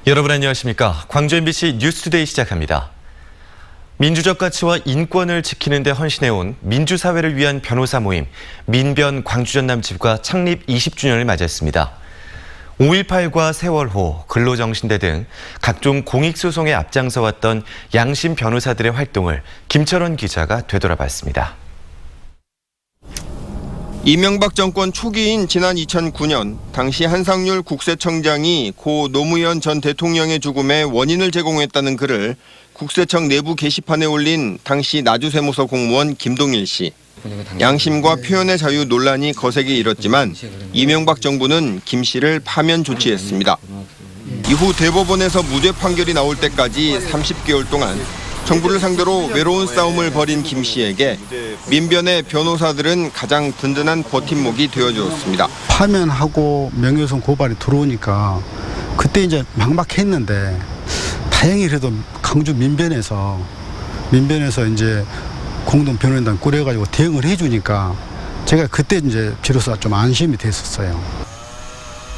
여러분 안녕하십니까? 광주 MBC 뉴스투데이 시작합니다. 민주적 가치와 인권을 지키는 데 헌신해온 민주사회를 위한 변호사 모임 민변 광주 전남지부가 창립 20주년을 맞이했습니다. 5.18과 세월호, 근로정신대 등 각종 공익소송에 앞장서왔던 양심 변호사들의 활동을 김철원 기자가 되돌아봤습니다. 이명박 정권 초기인 지난 2009년 당시 한상률 국세청장이 고 노무현 전 대통령의 죽음의 원인을 제공했다는 글을 국세청 내부 게시판에 올린 당시 나주세무서 공무원 김동일 씨. 양심과 표현의 자유 논란이 거세게 일었지만 이명박 정부는 김 씨를 파면 조치했습니다. 이후 대법원에서 무죄 판결이 나올 때까지 30개월 동안 정부를 상대로 외로운 싸움을 벌인 김 씨에게 민변의 변호사들은 가장 든든한 버팀목이 되어주었습니다. 파면하고 명예훼손 고발이 들어오니까 그때 이제 막막했는데 다행히 그래도 광주 민변에서 이제 공동 변호인단 꾸려가지고 대응을 해주니까 제가 그때 이제 비로소 좀 안심이 됐었어요.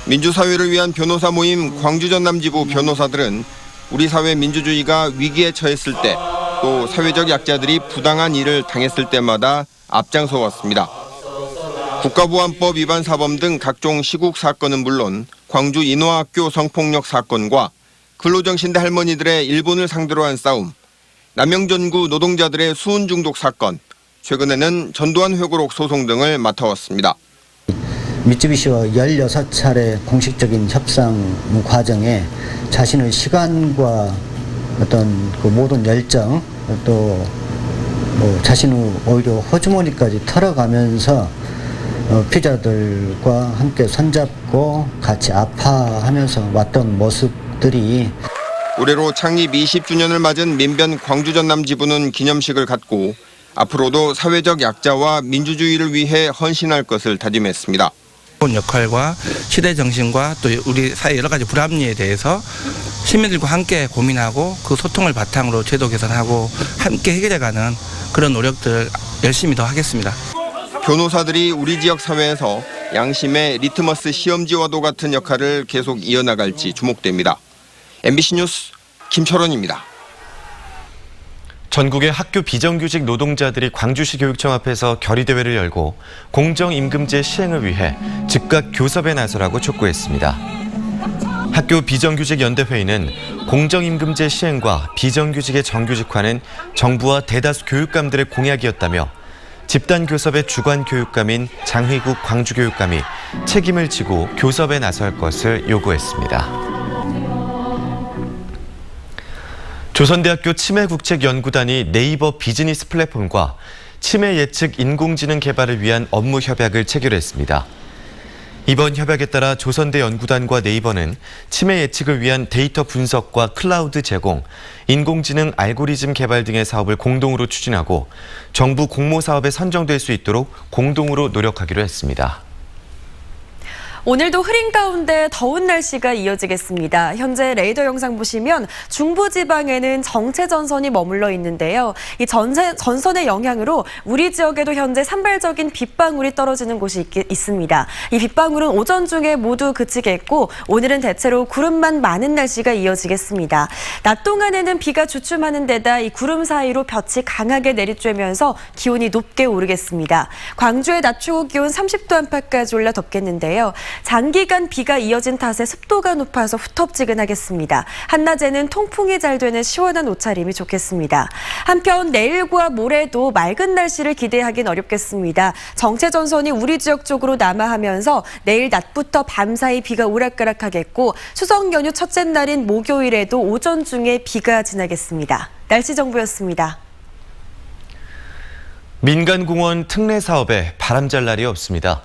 민주사회를 위한 변호사 모임 광주 전남지부 변호사들은 우리 사회 민주주의가 위기에 처했을 때 또 사회적 약자들이 부당한 일을 당했을 때마다 앞장서 왔습니다. 국가보안법 위반 사범 등 각종 시국 사건은 물론 광주 인호학교 성폭력 사건과 근로정신대 할머니들의 일본을 상대로 한 싸움, 남영전구 노동자들의 수은 중독 사건, 최근에는 전두환 회고록 소송 등을 맡아왔습니다. 미쯔비시와 16차례 공식적인 협상 과정에 자신의 시간과 어떤 그 모든 열정 또 자신의 오히려 호주머니까지 털어가면서 피자들과 함께 손잡고 같이 아파하면서 왔던 모습들이 올해로 창립 20주년을 맞은 민변 광주 전남지부는 기념식을 갖고 앞으로도 사회적 약자와 민주주의를 위해 헌신할 것을 다짐했습니다. 역할과 시대 정신과 또 우리 사회 여러 가지 불합리에 대해서 시민들과 함께 고민하고 그 소통을 바탕으로 제도 개선하고 함께 해결해가는 그런 노력들 열심히 더 하겠습니다. 변호사들이 우리 지역 사회에서 양심의 리트머스 시험지와도 같은 역할을 계속 이어나갈지 주목됩니다. MBC 뉴스 김철원입니다. 전국의 학교 비정규직 노동자들이 광주시 교육청 앞에서 결의대회를 열고 공정임금제 시행을 위해 즉각 교섭에 나서라고 촉구했습니다. 학교 비정규직 연대회의는 공정임금제 시행과 비정규직의 정규직화는 정부와 대다수 교육감들의 공약이었다며 집단교섭의 주관 교육감인 장휘국 광주교육감이 책임을 지고 교섭에 나설 것을 요구했습니다. 조선대학교 치매국책연구단이 네이버 비즈니스 플랫폼과 치매 예측 인공지능 개발을 위한 업무 협약을 체결했습니다. 이번 협약에 따라 조선대 연구단과 네이버는 치매 예측을 위한 데이터 분석과 클라우드 제공, 인공지능 알고리즘 개발 등의 사업을 공동으로 추진하고 정부 공모 사업에 선정될 수 있도록 공동으로 노력하기로 했습니다. 오늘도 흐린 가운데 더운 날씨가 이어지겠습니다. 현재 레이더 영상 보시면 중부지방에는 정체전선이 머물러 있는데요. 이 전선의 영향으로 우리 지역에도 현재 산발적인 빗방울이 떨어지는 곳이 있습니다. 이 빗방울은 오전 중에 모두 그치겠고 오늘은 대체로 구름만 많은 날씨가 이어지겠습니다. 낮 동안에는 비가 주춤하는 데다 이 구름 사이로 볕이 강하게 내리쬐면서 기온이 높게 오르겠습니다. 광주의 낮 최고 기온 30도 안팎까지 올라 덥겠는데요. 장기간 비가 이어진 탓에 습도가 높아서 후텁지근하겠습니다. 한낮에는 통풍이 잘 되는 시원한 옷차림이 좋겠습니다. 한편 내일과 모레도 맑은 날씨를 기대하긴 어렵겠습니다. 정체전선이 우리 지역 쪽으로 남하하면서 내일 낮부터 밤사이 비가 오락가락하겠고 추석 연휴 첫째 날인 목요일에도 오전 중에 비가 지나겠습니다. 날씨 정보였습니다. 민간공원 특례 사업에 바람잘 날이 없습니다.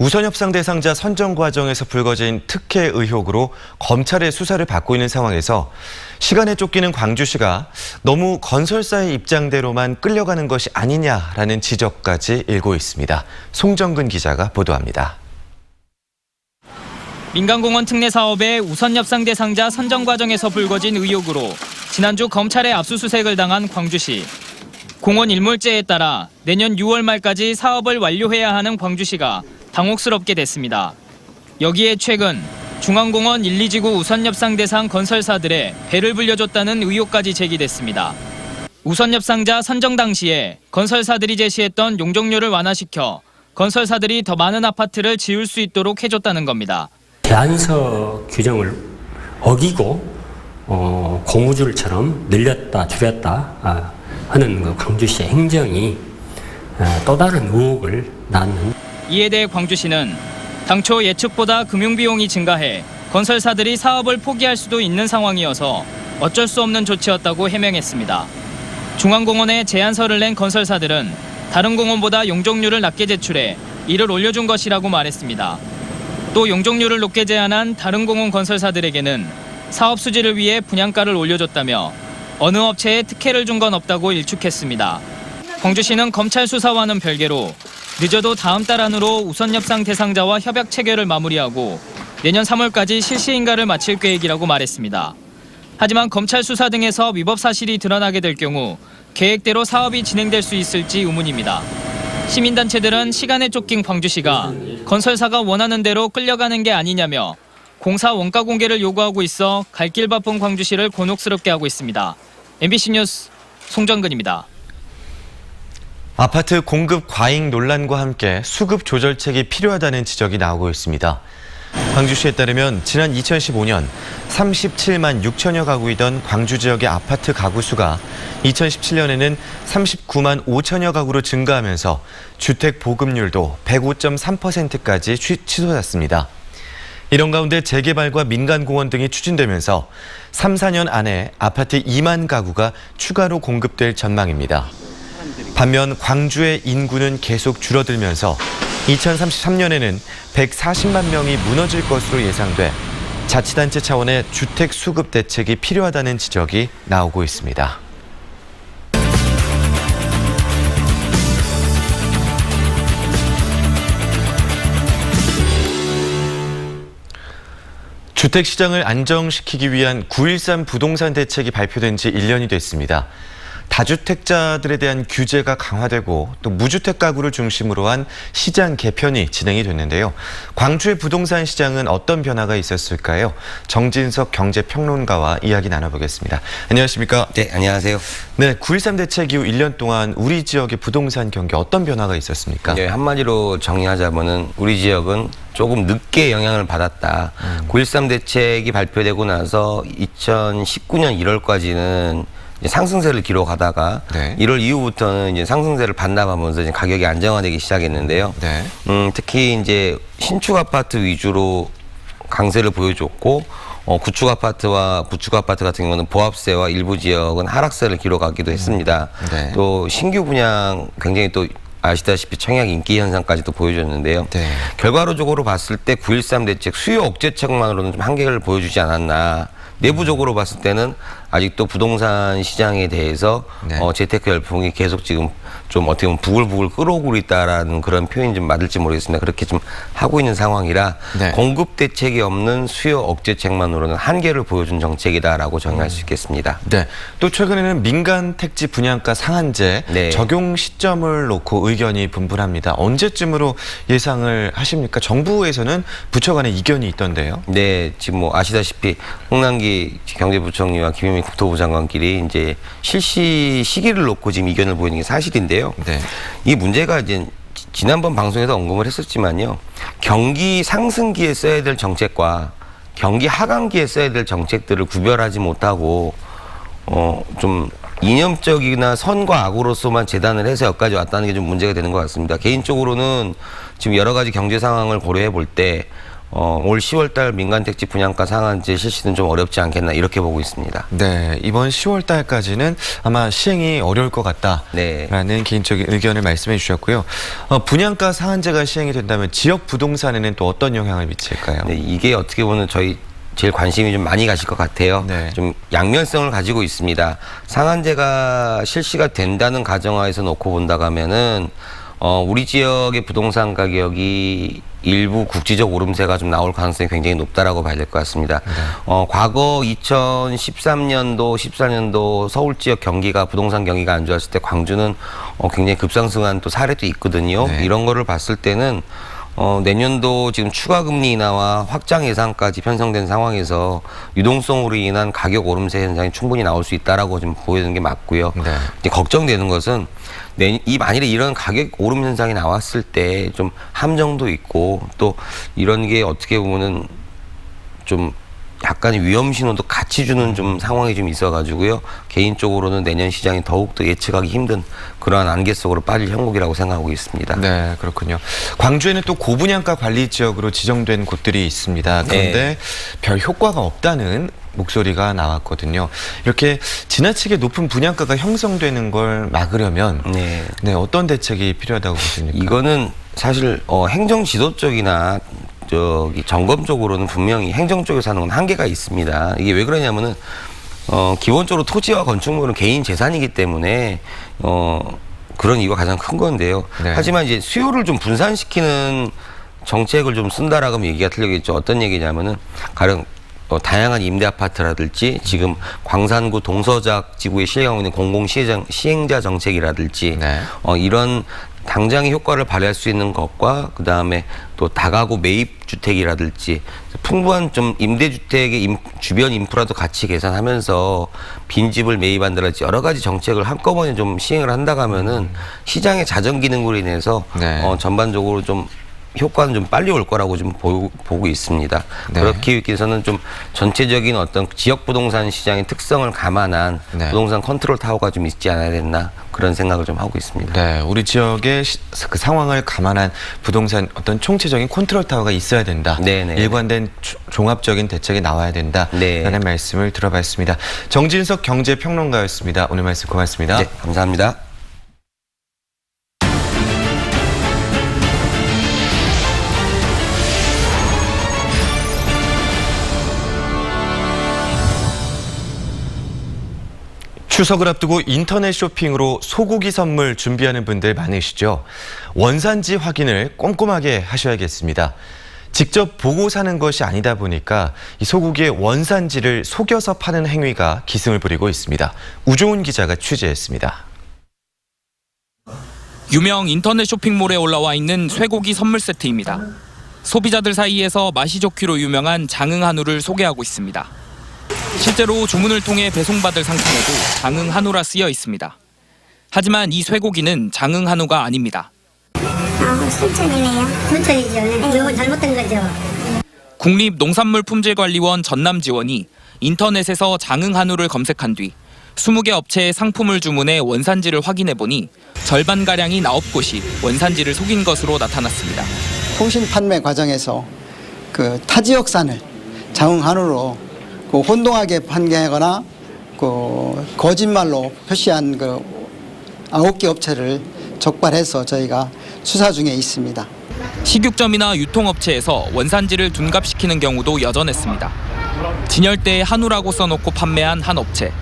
우선협상 대상자 선정 과정에서 불거진 특혜 의혹으로 검찰의 수사를 받고 있는 상황에서 시간에 쫓기는 광주시가 너무 건설사의 입장대로만 끌려가는 것이 아니냐라는 지적까지 일고 있습니다. 송정근 기자가 보도합니다. 민간공원 특례 사업의 우선협상 대상자 선정 과정에서 불거진 의혹으로 지난주 검찰의 압수수색을 당한 광주시. 공원 일몰제에 따라 내년 6월 말까지 사업을 완료해야 하는 광주시가 당혹스럽게 됐습니다. 여기에 최근 중앙공원 1, 2지구 우선협상 대상 건설사들의 배를 불려줬다는 의혹까지 제기됐습니다. 우선협상자 선정 당시에 건설사들이 제시했던 용적률을 완화시켜 건설사들이 더 많은 아파트를 지을 수 있도록 해줬다는 겁니다. 제한서 규정을 어기고 고무줄처럼 늘렸다 줄였다 하는 그 광주시의 행정이 또 다른 의혹을 낳는. 이에 대해 광주시는 당초 예측보다 금융비용이 증가해 건설사들이 사업을 포기할 수도 있는 상황이어서 어쩔 수 없는 조치였다고 해명했습니다. 중앙공원에 제안서를 낸 건설사들은 다른 공원보다 용적률을 낮게 제출해 이를 올려준 것이라고 말했습니다. 또 용적률을 높게 제안한 다른 공원 건설사들에게는 사업 수지를 위해 분양가를 올려줬다며 어느 업체에 특혜를 준 건 없다고 일축했습니다. 광주시는 검찰 수사와는 별개로 늦어도 다음 달 안으로 우선협상 대상자와 협약 체결을 마무리하고 내년 3월까지 실시 인가를 마칠 계획이라고 말했습니다. 하지만 검찰 수사 등에서 위법 사실이 드러나게 될 경우 계획대로 사업이 진행될 수 있을지 의문입니다. 시민단체들은 시간에 쫓긴 광주시가 건설사가 원하는 대로 끌려가는 게 아니냐며 공사 원가 공개를 요구하고 있어 갈 길 바쁜 광주시를 곤혹스럽게 하고 있습니다. MBC 뉴스 송정근입니다. 아파트 공급 과잉 논란과 함께 수급 조절책이 필요하다는 지적이 나오고 있습니다. 광주시에 따르면 지난 2015년 37만 6천여 가구이던 광주 지역의 아파트 가구 수가 2017년에는 39만 5천여 가구로 증가하면서 주택 보급률도 105.3%까지 치솟았습니다. 이런 가운데 재개발과 민간공원 등이 추진되면서 3, 4년 안에 아파트 2만 가구가 추가로 공급될 전망입니다. 반면 광주의 인구는 계속 줄어들면서 2033년에는 140만 명이 무너질 것으로 예상돼 자치단체 차원의 주택 수급 대책이 필요하다는 지적이 나오고 있습니다. 주택시장을 안정시키기 위한 9.13 부동산 대책이 발표된 지 1년이 됐습니다. 다주택자들에 대한 규제가 강화되고 또 무주택 가구를 중심으로 한 시장 개편이 진행이 됐는데요. 광주의 부동산 시장은 어떤 변화가 있었을까요? 정진석 경제평론가와 이야기 나눠보겠습니다. 안녕하십니까? 네, 안녕하세요. 네, 9.13 대책 이후 1년 동안 우리 지역의 부동산 경기 어떤 변화가 있었습니까? 네, 한마디로 정리하자면은 우리 지역은 조금 늦게 영향을 받았다. 9.13 대책이 발표되고 나서 2019년 1월까지는 상승세를 기록하다가 네. 1월 이후부터는 이제 상승세를 반납하면서 이제 가격이 안정화되기 시작했는데요. 네. 특히 이제 신축 아파트 위주로 강세를 보여줬고 구축 아파트와 부축 아파트 같은 경우는 보합세와 일부 지역은 하락세를 기록하기도 했습니다. 네. 또 신규 분양 굉장히 또 아시다시피 청약 인기 현상까지도 보여줬는데요. 네. 결과적으로 봤을 때 9.13 대책 수요 억제책만으로는 좀 한계를 보여주지 않았나. 내부적으로 봤을 때는 아직도 부동산 시장에 대해서 네. 재테크 열풍이 계속 지금 좀 어떻게 보면 부글부글 끓어오고 있다라는 그런 표현이 좀 맞을지 모르겠습니다. 그렇게 좀 하고 있는 상황이라 네. 공급 대책이 없는 수요 억제책만으로는 한계를 보여준 정책이다라고 정의할 수 있겠습니다. 네. 또 최근에는 민간 택지 분양가 상한제 네. 적용 시점을 놓고 의견이 분분합니다. 언제쯤으로 예상을 하십니까? 정부에서는 부처 간에 이견이 있던데요. 네, 지금 뭐 아시다시피 홍남기 경제부총리와 김현미 국토부 장관끼리 이제 실시 시기를 놓고 지금 이견을 보이는 게 사실인데요. 네. 이 문제가 이제 지난번 방송에서 언급을 했었지만요. 경기 상승기에 써야 될 정책과 경기 하강기에 써야 될 정책들을 구별하지 못하고 좀 이념적이나 선과 악으로서만 재단을 해서 여기까지 왔다는 게 좀 문제가 되는 것 같습니다. 개인적으로는 지금 여러 가지 경제 상황을 고려해 볼 때 올 10월 달 민간 택지 분양가 상한제 실시는 좀 어렵지 않겠나 이렇게 보고 있습니다. 네, 이번 10월 달까지는 아마 시행이 어려울 것 같다라는 네. 개인적인 의견을 말씀해 주셨고요. 분양가 상한제가 시행이 된다면 지역 부동산에는 또 어떤 영향을 미칠까요? 네, 이게 어떻게 보면 저희 제일 관심이 좀 많이 가실 것 같아요. 네. 좀 양면성을 가지고 있습니다. 상한제가 실시가 된다는 가정하에서 놓고 본다고 하면은 우리 지역의 부동산 가격이 일부 국지적 오름세가 좀 나올 가능성이 굉장히 높다라고 봐야 될 것 같습니다. 네. 과거 2013년도, 14년도 서울 지역 경기가 부동산 경기가 안 좋았을 때 광주는 굉장히 급상승한 또 사례도 있거든요. 네. 이런 거를 봤을 때는 내년도 지금 추가 금리 인하와 확장 예상까지 편성된 상황에서 유동성으로 인한 가격 오름세 현상이 충분히 나올 수 있다라고 지금 보이는 게 맞고요. 네. 이제 걱정되는 것은 만일에 이런 가격 오름 현상이 나왔을 때 좀 함정도 있고 또 이런 게 어떻게 보면은 좀 약간의 위험 신호도 같이 주는 좀 상황이 좀 있어가지고요. 개인적으로는 내년 시장이 더욱더 예측하기 힘든 그러한 안개 속으로 빠질 형국이라고 생각하고 있습니다. 네, 그렇군요. 광주에는 또 고분양가 관리 지역으로 지정된 곳들이 있습니다. 그런데 네. 별 효과가 없다는 목소리가 나왔거든요. 이렇게 지나치게 높은 분양가가 형성되는 걸 막으려면 네, 어떤 대책이 필요하다고 보십니까? 이거는 사실 행정 지도 쪽이나 점검적으로는 분명히 행정 쪽에서 하는 건 한계가 있습니다. 이게 왜 그러냐면은 기본적으로 토지와 건축물은 개인 재산이기 때문에 그런 이유가 가장 큰 건데요. 네. 하지만 이제 수요를 좀 분산시키는 정책을 좀 쓴다라고 하면 얘기가 틀리겠죠. 어떤 얘기냐면은 가령 다양한 임대 아파트라든지 지금 광산구 동서작 지구에 시행하고 있는 공공 시행자 정책이라든지 네. 이런 당장의 효과를 발휘할 수 있는 것과 그 다음에 또 다가구 매입 주택이라든지 풍부한 좀 임대주택의 주변 인프라도 같이 계산하면서 빈집을 매입한다든지 여러 가지 정책을 한꺼번에 좀 시행을 한다고 하면은 시장의 자정 기능으로 인해서 네. 전반적으로 좀 효과는 좀 빨리 올 거라고 좀 보고 있습니다. 네. 그렇기 위해서는 좀 전체적인 어떤 지역 부동산 시장의 특성을 감안한 네. 부동산 컨트롤 타워가 좀 있지 않아야 됐나 그런 생각을 좀 하고 있습니다. 네, 우리 지역의 그 상황을 감안한 부동산 어떤 총체적인 컨트롤 타워가 있어야 된다. 네네. 일관된 종합적인 대책이 나와야 된다. 네. 라는 말씀을 들어봤습니다. 정진석 경제평론가였습니다. 오늘 말씀 고맙습니다. 네, 감사합니다. 추석을 앞두고 인터넷 쇼핑으로 소고기 선물 준비하는 분들 많으시죠? 원산지 확인을 꼼꼼하게 하셔야겠습니다. 직접 보고 사는 것이 아니다 보니까 이 소고기의 원산지를 속여서 파는 행위가 기승을 부리고 있습니다. 우종훈 기자가 취재했습니다. 유명 인터넷 쇼핑몰에 올라와 있는 쇠고기 선물 세트입니다. 소비자들 사이에서 맛이 좋기로 유명한 장흥 한우를 소개하고 있습니다. 실제로 주문을 통해 배송받을 상품에도 장흥 한우라 쓰여 있습니다. 하지만 이 쇠고기는 장흥 한우가 아닙니다. 순천이네요. 순천이죠. 이건 잘못된 거죠. 국립농산물품질관리원 전남지원이 인터넷에서 장흥 한우를 검색한 뒤 20개 업체의 상품을 주문해 원산지를 확인해보니 절반가량인 9곳이 원산지를 속인 것으로 나타났습니다. 통신 판매 과정에서 그 타지역산을 장흥 한우로 그 혼동하게 판매하거나 그 거짓말로 표시한 그 9개 업체를 적발해서 저희가 수사 중에 있습니다. 식육점이나 유통업체에서 원산지를 둔갑시키는 경우도 여전했습니다. 진열대에 한우라고 써놓고 판매한 한 업체.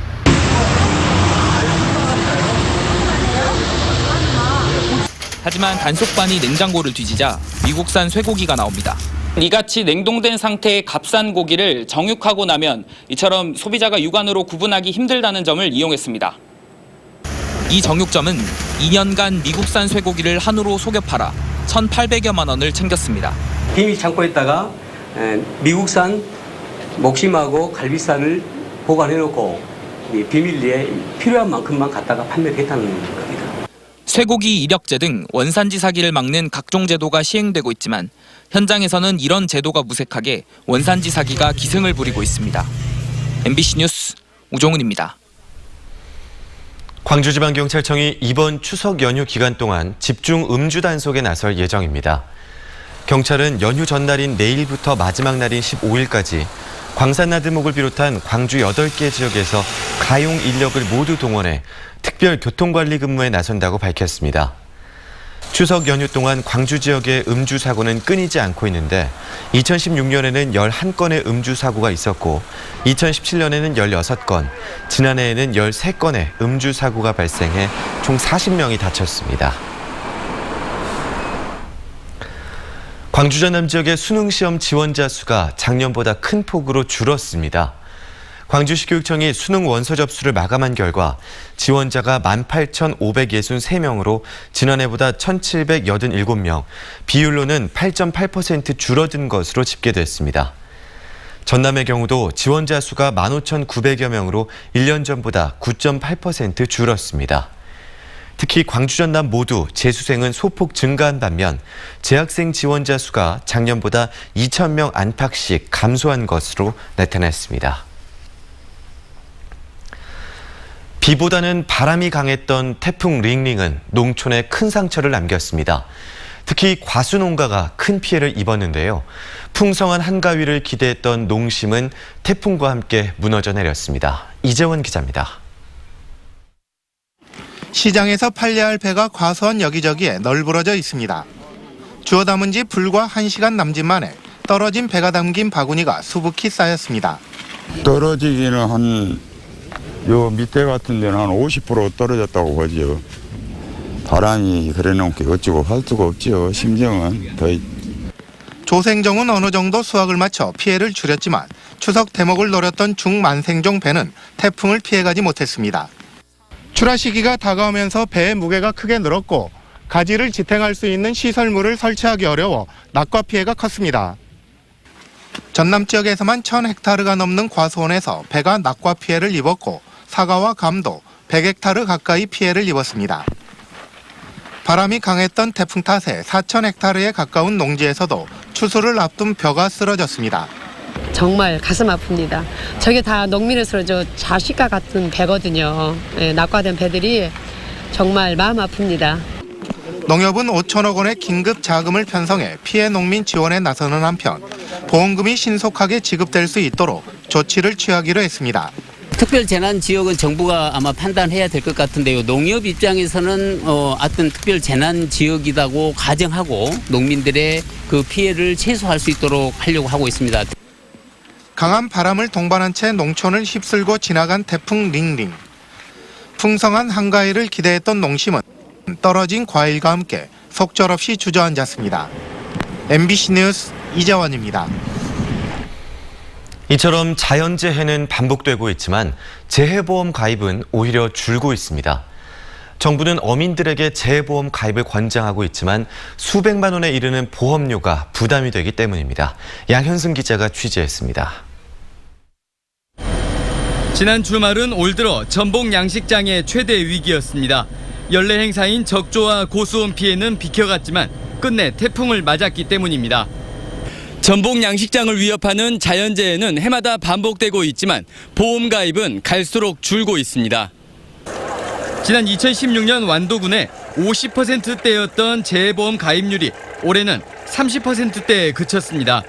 하지만 단속반이 냉장고를 뒤지자 미국산 쇠고기가 나옵니다. 이같이 냉동된 상태의 값싼 고기를 정육하고 나면 이처럼 소비자가 육안으로 구분하기 힘들다는 점을 이용했습니다. 이 정육점은 2년간 미국산 쇠고기를 한우로 속여 팔아 1,800여만 원을 챙겼습니다. 비밀 창고에다가 미국산 목심하고 갈비살을 보관해놓고 비밀리에 필요한 만큼만 갖다가 판매를 했다는 겁니다. 쇠고기 이력제 등 원산지 사기를 막는 각종 제도가 시행되고 있지만 현장에서는 이런 제도가 무색하게 원산지 사기가 기승을 부리고 있습니다. MBC 뉴스 우종훈입니다. 광주지방경찰청이 이번 추석 연휴 기간 동안 집중 음주 단속에 나설 예정입니다. 경찰은 연휴 전날인 내일부터 마지막 날인 15일까지 광산나들목을 비롯한 광주 8개 지역에서 가용 인력을 모두 동원해 특별 교통관리 근무에 나선다고 밝혔습니다. 추석 연휴 동안 광주 지역의 음주 사고는 끊이지 않고 있는데 2016년에는 11건의 음주 사고가 있었고 2017년에는 16건, 지난해에는 13건의 음주 사고가 발생해 총 40명이 다쳤습니다. 광주 전남 지역의 수능시험 지원자 수가 작년보다 큰 폭으로 줄었습니다. 광주시 교육청이 수능 원서 접수를 마감한 결과 지원자가 18,563명으로 지난해보다 1,787명, 비율로는 8.8% 줄어든 것으로 집계됐습니다. 전남의 경우도 지원자 수가 15,900여 명으로 1년 전보다 9.8% 줄었습니다. 특히 광주 전남 모두 재수생은 소폭 증가한 반면 재학생 지원자 수가 작년보다 2,000명 안팎씩 감소한 것으로 나타났습니다. 비보다는 바람이 강했던 태풍 링링은 농촌에 큰 상처를 남겼습니다. 특히 과수 농가가 큰 피해를 입었는데요. 풍성한 한가위를 기대했던 농심은 태풍과 함께 무너져 내렸습니다. 이재원 기자입니다. 시장에서 팔려야 할 배가 과수원 여기저기에 널브러져 있습니다. 주워 담은 지 불과 1시간 남짓 만에 떨어진 배가 담긴 바구니가 수북히 쌓였습니다. 떨어지기는 요 밑에 같은 데는 한 50% 떨어졌다고 보죠. 바람이 그래놓은 게 어찌고 할 수가 없죠. 심정은. 조생종은 어느 정도 수확을 마쳐 피해를 줄였지만 추석 대목을 노렸던 중만생종 배는 태풍을 피해가지 못했습니다. 출하 시기가 다가오면서 배의 무게가 크게 늘었고 가지를 지탱할 수 있는 시설물을 설치하기 어려워 낙과 피해가 컸습니다. 전남 지역에서만 1,000헥타르가 넘는 과수원에서 배가 낙과 피해를 입었고 사과와 감도 100헥타르 가까이 피해를 입었습니다. 바람이 강했던 태풍 탓에 4,000헥타르에 가까운 농지에서도 추수를 앞둔 벼가 쓰러졌습니다. 정말 가슴 아픕니다. 저게 다 농민으로서 자식과 같은 배거든요. 낙과된 배들이 정말 마음 아픕니다. 농협은 5천억 원의 긴급 자금을 편성해 피해 농민 지원에 나서는 한편 보험금이 신속하게 지급될 수 있도록 조치를 취하기로 했습니다. 특별재난지역은 정부가 아마 판단해야 될 것 같은데요. 농협 입장에서는 어떤 특별재난지역이라고 가정하고 농민들의 그 피해를 최소화할 수 있도록 하려고 하고 있습니다. 강한 바람을 동반한 채 농촌을 휩쓸고 지나간 태풍 링링. 풍성한 한가위를 기대했던 농심은 떨어진 과일과 함께 속절없이 주저앉았습니다. MBC 뉴스 이재원입니다. 이처럼 자연재해는 반복되고 있지만 재해보험 가입은 오히려 줄고 있습니다. 정부는 어민들에게 재해보험 가입을 권장하고 있지만 수백만 원에 이르는 보험료가 부담이 되기 때문입니다. 양현승 기자가 취재했습니다. 지난 주말은 올 들어 전복 양식장의 최대 위기였습니다. 연례 행사인 적조와 고수원 피해는 비켜갔지만 끝내 태풍을 맞았기 때문입니다. 전복 양식장을 위협하는 자연재해는 해마다 반복되고 있지만 보험 가입은 갈수록 줄고 있습니다. 지난 2016년 완도군에 50%대였던 재해보험 가입률이 올해는 30%대에 그쳤습니다.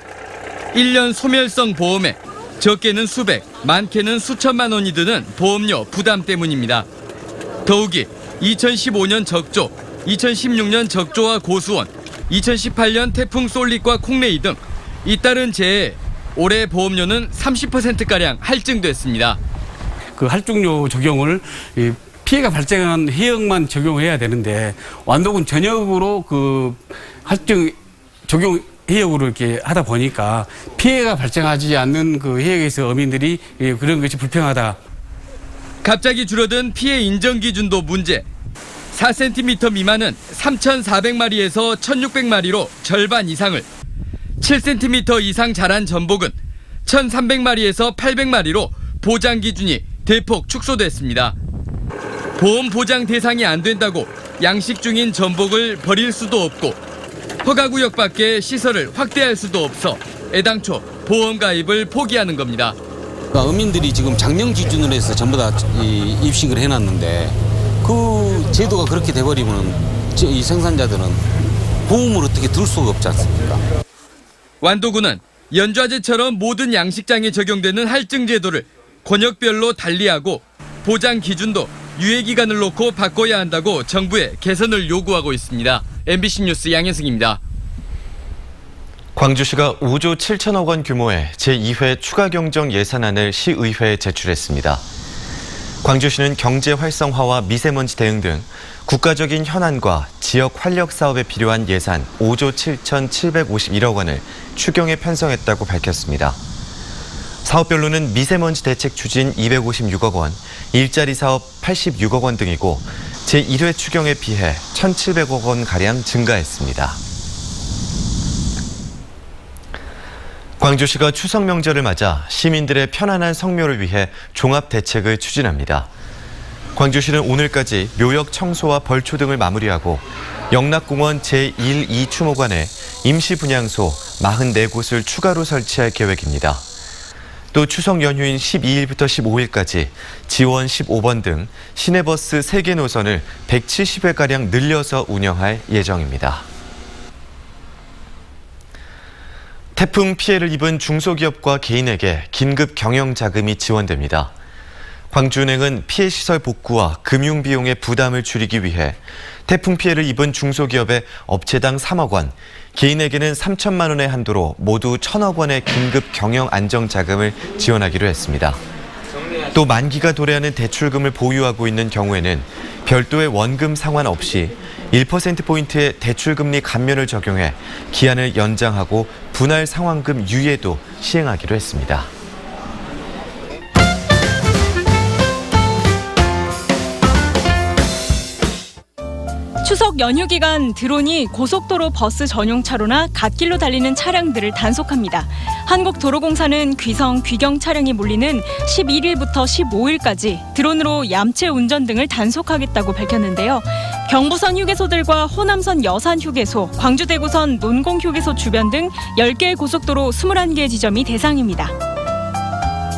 1년 소멸성 보험에 적게는 수백, 많게는 수천만 원이 드는 보험료 부담 때문입니다. 더욱이 2015년 적조, 2016년 적조와 고수원, 2018년 태풍 쏠릭과 콩레이 등 잇따른 재해에 올해 보험료는 30%가량 할증됐습니다. 그 할증료 적용을 피해가 발생한 해역만 적용해야 되는데 완도군 전역으로 그 할증 적용 해역으로 이렇게 하다 보니까 피해가 발생하지 않는 그 해역에서 어민들이 그런 것이 불평하다. 갑자기 줄어든 피해 인정 기준도 문제. 4cm 미만은 3,400마리에서 1,600마리로 절반 이상을, 7cm 이상 자란 전복은 1,300마리에서 800마리로 보장 기준이 대폭 축소됐습니다. 보험 보장 대상이 안 된다고 양식 중인 전복을 버릴 수도 없고 허가구역 밖에 시설을 확대할 수도 없어 애당초 보험 가입을 포기하는 겁니다. 어민들이 지금 작년 기준으로 해서 전부 다 입식을 해놨는데 그 제도가 그렇게 돼버리면 이 생산자들은 보험을 어떻게 들 수가 없지 않습니까? 완도군은 연좌제처럼 모든 양식장에 적용되는 할증 제도를 권역별로 달리하고 보장 기준도 유예기간을 놓고 바꿔야 한다고 정부에 개선을 요구하고 있습니다. MBC 뉴스 양현승입니다. 광주시가 5조 7천억 원 규모의 제2회 추가 경정 예산안을 시의회에 제출했습니다. 광주시는 경제 활성화와 미세먼지 대응 등 국가적인 현안과 지역 활력 사업에 필요한 예산 5조 7,751억 원을 추경에 편성했다고 밝혔습니다. 사업별로는 미세먼지 대책 추진 256억 원, 일자리 사업 86억 원 등이고 제1회 추경에 비해 1,700억 원가량 증가했습니다. 광주시가 추석 명절을 맞아 시민들의 편안한 성묘를 위해 종합 대책을 추진합니다. 광주시는 오늘까지 묘역 청소와 벌초 등을 마무리하고 영락공원 제1, 2추모관에 임시 분향소 44곳을 추가로 설치할 계획입니다. 또 추석 연휴인 12일부터 15일까지 지원 15번 등 시내버스 3개 노선을 170회가량 늘려서 운영할 예정입니다. 태풍 피해를 입은 중소기업과 개인에게 긴급 경영자금이 지원됩니다. 광주은행은 피해 시설 복구와 금융 비용의 부담을 줄이기 위해 태풍 피해를 입은 중소기업에 업체당 3억 원, 개인에게는 3천만 원의 한도로 모두 1,000억 원의 긴급 경영 안정 자금을 지원하기로 했습니다. 또 만기가 도래하는 대출금을 보유하고 있는 경우에는 별도의 원금 상환 없이 1%포인트의 대출금리 감면을 적용해 기한을 연장하고 분할 상환금 유예도 시행하기로 했습니다. 추석 연휴 기간 드론이 고속도로 버스 전용 차로나 갓길로 달리는 차량들을 단속합니다. 한국도로공사는 귀성, 귀경 차량이 몰리는 11일부터 15일까지 드론으로 얌체 운전 등을 단속하겠다고 밝혔는데요. 경부선 휴게소들과 호남선 여산 휴게소, 광주대구선 논공 휴게소 주변 등 10개의 고속도로 21개 지점이 대상입니다.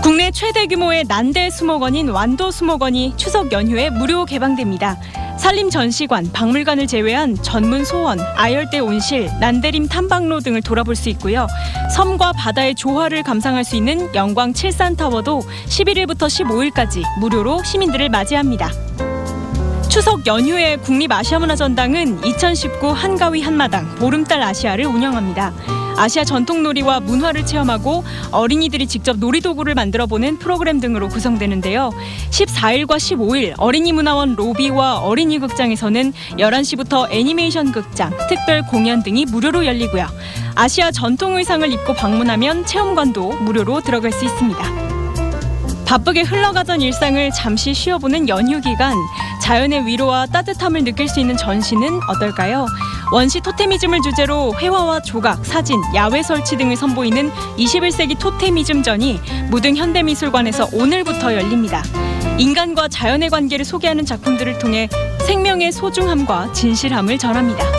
국내 최대 규모의 난대 수목원인 완도 수목원이 추석 연휴에 무료 개방됩니다. 산림 전시관, 박물관을 제외한 전문 소원, 아열대 온실, 난대림 탐방로 등을 돌아볼 수 있고요. 섬과 바다의 조화를 감상할 수 있는 영광 칠산타워도 11일부터 15일까지 무료로 시민들을 맞이합니다. 추석 연휴에 국립아시아문화전당은 2019 한가위 한마당 보름달 아시아를 운영합니다. 아시아 전통놀이와 문화를 체험하고 어린이들이 직접 놀이도구를 만들어보는 프로그램 등으로 구성되는데요. 14일과 15일 어린이문화원 로비와 어린이극장에서는 11시부터 애니메이션 극장, 특별 공연 등이 무료로 열리고요. 아시아 전통 의상을 입고 방문하면 체험관도 무료로 들어갈 수 있습니다. 바쁘게 흘러가던 일상을 잠시 쉬어보는 연휴 기간, 자연의 위로와 따뜻함을 느낄 수 있는 전시는 어떨까요? 원시 토테미즘을 주제로 회화와 조각, 사진, 야외 설치 등을 선보이는 21세기 토테미즘전이 무등 현대미술관에서 오늘부터 열립니다. 인간과 자연의 관계를 소개하는 작품들을 통해 생명의 소중함과 진실함을 전합니다.